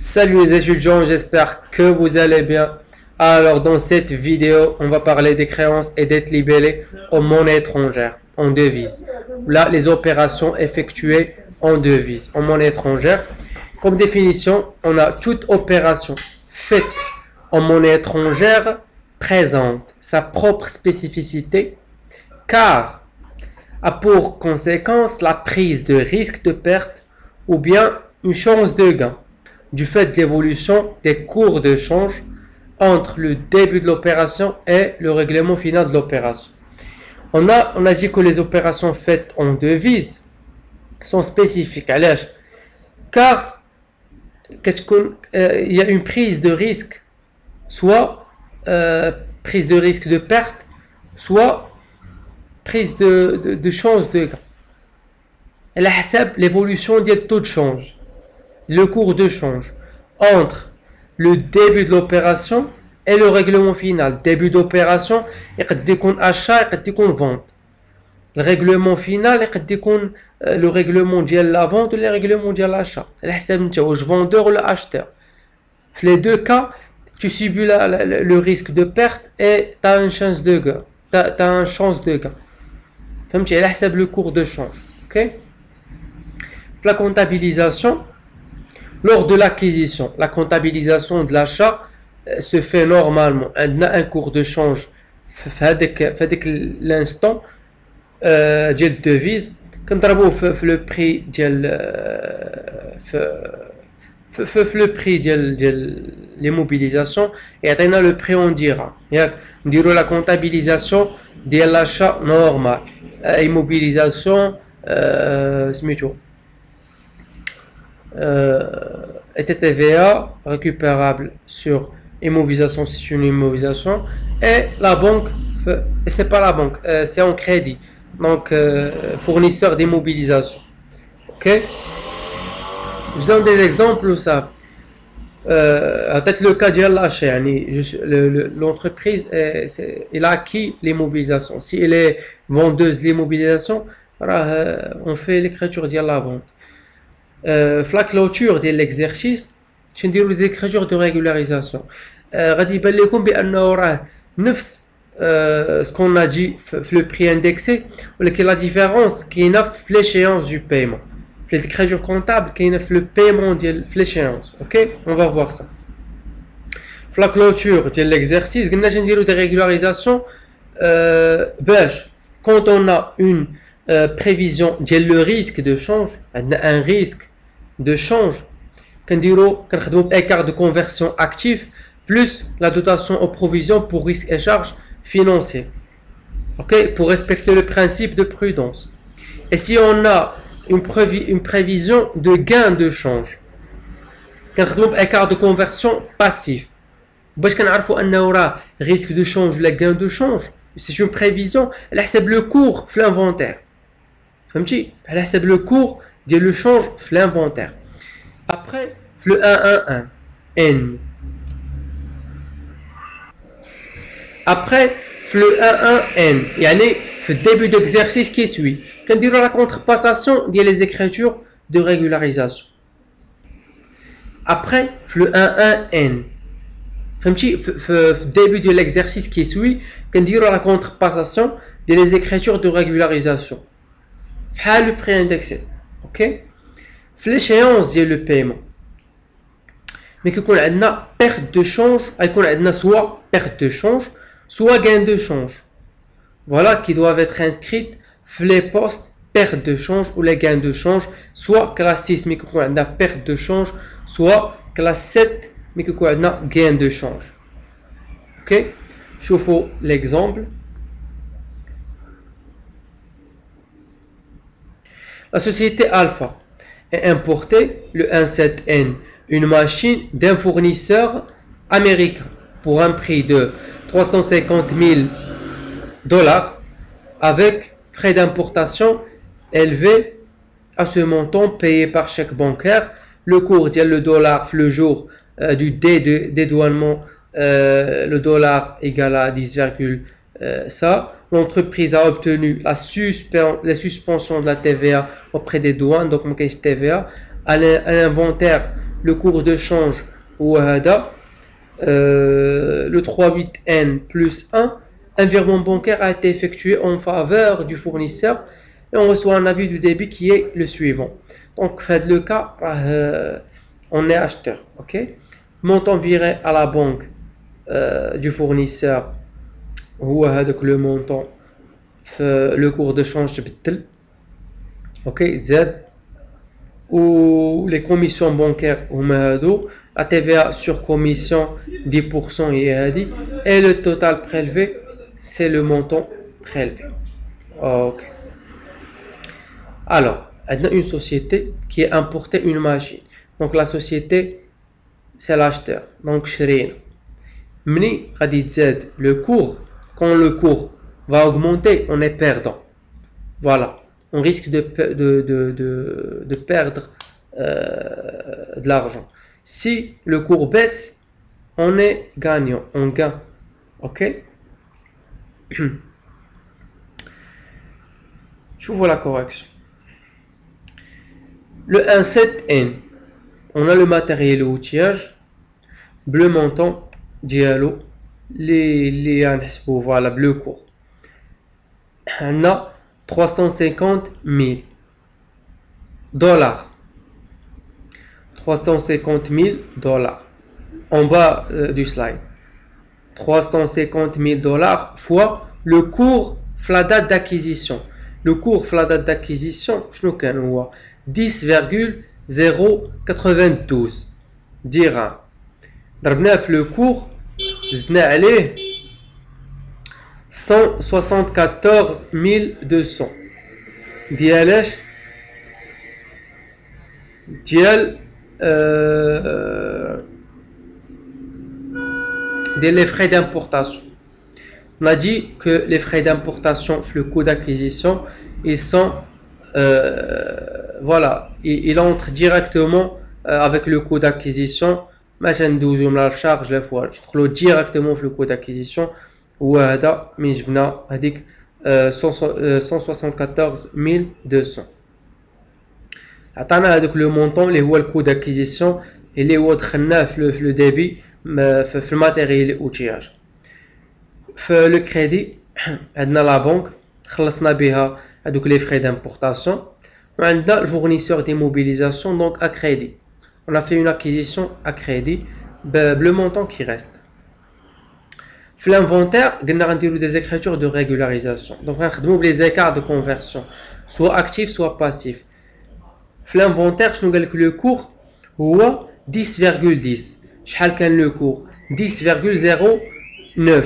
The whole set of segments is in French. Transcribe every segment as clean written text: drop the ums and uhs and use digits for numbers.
Salut les étudiants, j'espère que vous allez bien. Alors dans cette vidéo, on va parler des créances et dettes libellées en monnaie étrangère, en devise. Là, les opérations effectuées en devise, en monnaie étrangère. Comme définition, on a toute opération faite en monnaie étrangère présente sa propre spécificité car a pour conséquence la prise de risque de perte ou bien une chance de gain du fait de l'évolution des cours de change entre le début de l'opération et le règlement final de l'opération. On a dit que les opérations faites en devise sont spécifiques. Car il y a une prise de risque, soit prise de risque de perte, soit prise de chance de gain. Elle a l'évolution du taux de change, le cours de change entre le début de l'opération et le règlement final. Début d'opération, il peut être achat, il peut être vente. Le règlement final, il peut être le règlement de la vente ou le règlement de l'achat. Je vendeur ou l'acheteur. Dans les deux cas, tu subis le risque de perte et tu as une chance de gain. Tu as une chance de gain. C'est le cours de change. Okay? La comptabilisation, lors de l'acquisition, la comptabilisation de l'achat se fait normalement. On a un cours de change fait l'instant de devise. Quand on fait le prix de l'immobilisation et on a le prix en dirham. On dirait la comptabilisation de l'achat normal. Immobilisation, et TVA récupérable sur immobilisation, c'est une immobilisation, et la banque, c'est pas la banque, c'est en crédit, donc fournisseur d'immobilisation. Ok, je vous donne des exemples où ça peut-être le cas de l'achat. L'entreprise il a acquis l'immobilisation. Si elle est vendeuse de l'immobilisation, on fait l'écriture de la vente. La clôture de l'exercice, je dis les écritures de régularisation. غادي يبان لكم بأنه راه نفس ce qu'on a dit le prix indexé, ولكن la différence كاينه في l'échéance du paiement. Les écritures comptables كاينه في le paiement ديال l'échéance. OK, on va voir ça. La clôture de l'exercice, قلنا نديرو des régularisations باش quand on a une prévision ديال le risque de change, un risque de change, كنخدموا écart de conversion actif plus la dotation aux provisions pour risques et charges financiers. OK, pour respecter le principe de prudence. Et si on a une prévision de gain de change, كنخدموا écart de conversion passif. باش كنعرفوا انه راه risque de change ولا gain de change, c'est une prévision على حسب le cours في l'inventaire. فهمتي؟ على حسب le cours ديال le change في l'inventaire. Après le 111 N. Après le 111 N, يعني le début d'exercice qui suit, كنديروا la contrepassation ديال les écritures de régularisation. Après le 111 N, فهمتي؟ في début de l'exercice qui suit, كنديروا la contrepassation ديال les écritures de régularisation. بحال le prix indexé. OK, في l'échéance ديال le paiement mais كيكون عندنا perte de change, غيكون عندنا soit perte de change soit gain de change, voilà, qui doivent être inscrites في les postes perte de change ou les gains de change, soit classe 6 mais كيكون عندنا perte de change, soit classe 7 mais كيكون عندنا gain de change. OK, شوفوا l'exemple. La société Alpha a importé le 17N, une machine d'un fournisseur américain pour un prix de $350 000 avec frais d'importation élevés à ce montant payé par chèque bancaire. Le cours de le dollar le jour du dédouanement, le dollar égale à 10, ça. L'entreprise a obtenu la suspension de la TVA auprès des douanes, donc mon TVA, à l'inventaire le cours de change ou le 38N plus 1, un virement bancaire a été effectué en faveur du fournisseur et on reçoit un avis du débit qui est le suivant. Donc, faites le cas, on est acheteur, ok? Montant viré à la banque du fournisseur ou le montant le cours de change تبدل, ok, Z ou les commissions bancaires la TVA sur commission 10% et le total prélevé c'est le montant prélevé. Ok. Alors, on a une société qui a importé une machine. Donc la société c'est l'acheteur. Donc شرينا. Mni غادي تزاد le cours, quand le cours va augmenter, on est perdant. Voilà, on risque de perdre de l'argent. Si le cours baisse, on est gagnant, on gagne. Ok. Je vois la correction. Le 1,7N, on a le matériel et outillage, bleu montant, dialo, les voilà, bleu court. On a 350 000 dollars. 350 000 dollars. En bas du slide. 350 000 dollars fois le cours la date d'acquisition. Le cours la date d'acquisition, je ne sais pas, 10,092 dirhams. ضربناه في le cours, زدنا عليه 174 200 ديالاش ديال les frais d'importation. On a dit que les frais d'importation, le coût d'acquisition, ils sont voilà, ils entrent directement avec le coût d'acquisition. Machin 12 la charge la fois, tu trouves directement le coût d'acquisition. Ou هذا من جبنا هذيك 174 200. عطانا هذاك لو مونطون اللي هو الكو داكيزيسيون اللي هو دخلناه في لو ديبي في الماتيريال اوتياج. في لو كريدي عندنا لا بنك خلصنا بها هذوك لي فري دامبورطاسيون, وعندنا الفورنيسور دي موبيليزاسيون دونك ا كريدي. On a fait une acquisition à crédit, le montant qui reste. L'inventaire, on a des écritures de régularisation. Donc, on a les écarts de conversion, soit actifs, soit passifs. L'inventaire, je nous dis que le cours est 10,10. Quel est le cours 10,09.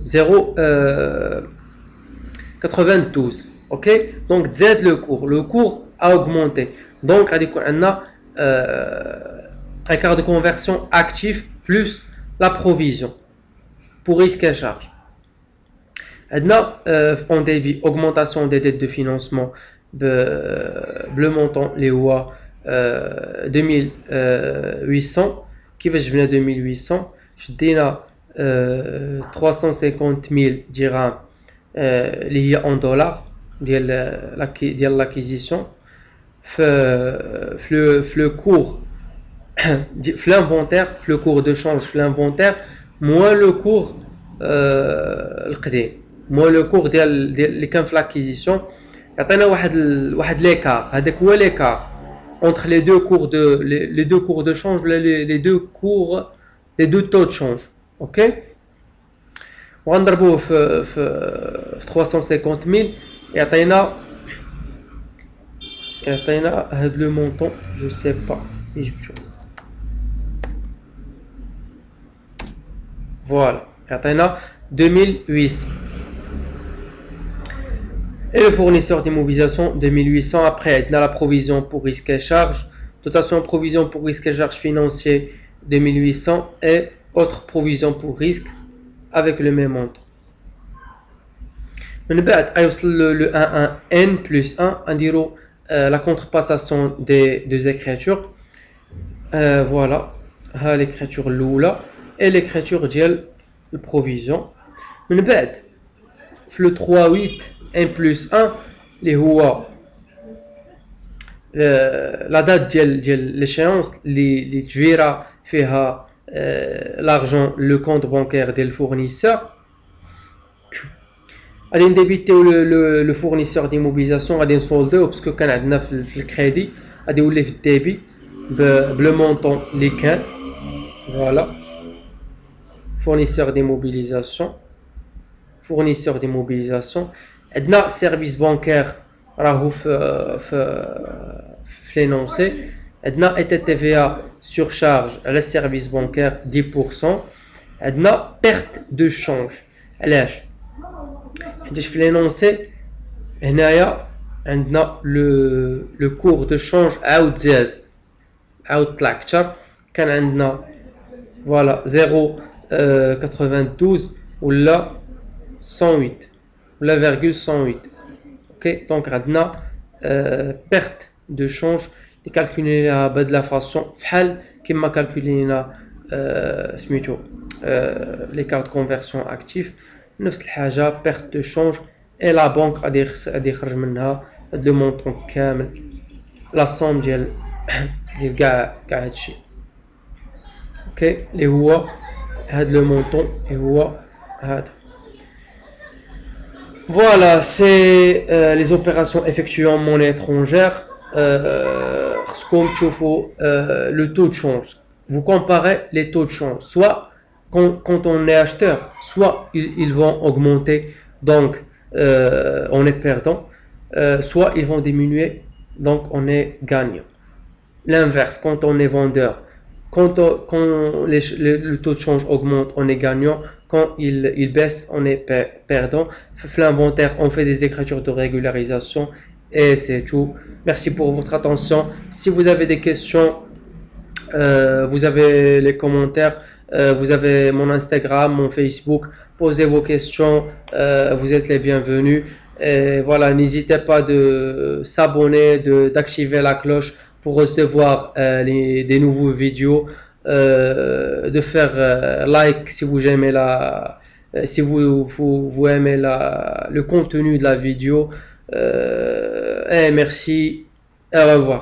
0,92. Ok. Donc, Z le cours a augmenté. Donc, on a écart de conversion actif plus la provision pour risque et charge. En débit, augmentation des dettes de financement, le montant, les OA 2800, qui va venir 2800, je dis 350 000 dirhams liés en dollars, de l'acquisition. Le cours l'inventaire, le cours de change l'inventaire, moins le cours moins le cours اللي كان في l'acquisition, يعطينا واحد l'écart. هذاك هو l'écart entre les deux cours de change, les deux taux de change. OK, وغنضربوه في 350 000 يعطينا هذا le montant, je sais pas. Voilà, يعطينا 2800. Et le fournisseur d'immobilisation 2800. Après, on a la provision pour risque et charge, dotation provision pour risque et charge financier 2800 et autre provision pour risque avec le même montant. من بعد يوصل le 1,1N plus 1 نديرو la contrepassation des deux écritures. Voilà, l'écriture l'oula et l'écriture ديال البروفيزيون. من بعد في le 3,8 N plus 1 اللي هو la date de l'échéance, les verra faire l'argent, le compte bancaire des fournisseurs. غادي نديبيتيو لو فورنيسور ديموبيليزاسيون غادي نسولدوه باسكو كان عندنا في الكريدي غادي يولي في الديبي بلو مونطون اللي كان فوالا فورنيسور ديموبيليزاسيون عندنا سيرفيس بانكير راهو في لينونسي عندنا اي تي في ا سور شارج على السيرفيس بانكير 10% عندنا بيرت دو شونج علاش حيت في لينونسي هنايا عندنا لو كور دو شونج عاود زاد عاود طلع كتر كان عندنا فوالا 0.92 ولا 108 ولا فيرغول 108 اوكي دونك عندنا بيرت دو شونج اللي كالكوليناها بهاد لا فاسون فحال كيما كالكولينا سميتو لي كارت كونفرسيون اكتيف نفس الحاجه بيرت دو شونج اي لا بنك غادي يخرج منها هاد لو مونطون كامل لا سوم ديال كاع هادشي اوكي اللي هو هاد لو مونطون اللي هو هذا. Voilà, c'est les opérations effectuées en monnaie étrangère. Comme tu vois, le taux de change. Vous comparez les taux de change. Soit quand on est acheteur, soit ils vont augmenter, donc on est perdant. Soit ils vont diminuer, donc on est gagnant. L'inverse, quand on est vendeur, quand le taux de change augmente, on est gagnant. Quand il baisse, on est perdant. L'inventaire, on fait des écritures de régularisation et c'est tout. Merci pour votre attention. Si vous avez des questions, vous avez les commentaires, vous avez mon Instagram, mon Facebook. Posez vos questions, vous êtes les bienvenus. Et voilà, n'hésitez pas de s'abonner, d'activer la cloche pour recevoir des nouveaux vidéos. De faire like si vous aimez si vous aimez le contenu de la vidéo et merci et au revoir.